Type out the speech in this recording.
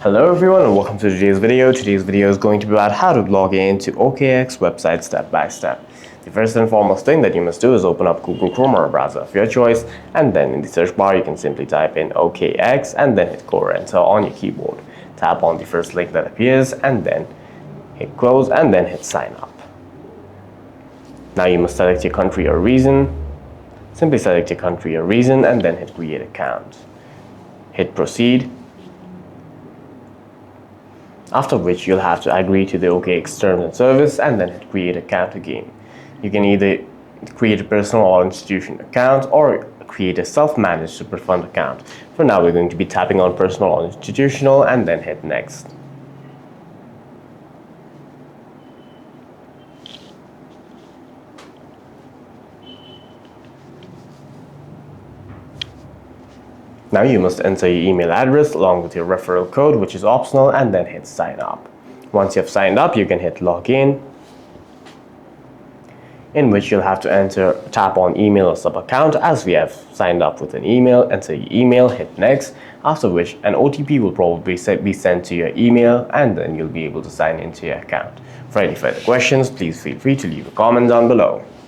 Hello everyone and welcome to today's video. Today's video is going to be about how to log in to OKX website step by step. The first and foremost thing that you must do is open up Google Chrome or a browser of your choice, and then in the search bar you can simply type in OKX and then hit or enter on your keyboard. Tap on the first link that appears and then hit close and then hit sign up. Now you must select your country or region. Simply select your country or region and then hit create account. Hit proceed. After which you'll have to agree to the OKX terms and service and then hit create account again. You can either create a personal or institution account or create a self-managed super fund account. For now we're going to be tapping on personal or institutional and then hit next. Now you must enter your email address along with your referral code, which is optional, and then hit sign up. Once you have signed up, you can hit login, in which you'll have to tap on email or sub account. As we have signed up with an email, enter your email, hit next, after which an OTP will probably be sent to your email, and then you'll be able to sign into your account. For any further questions, please feel free to leave a comment down below.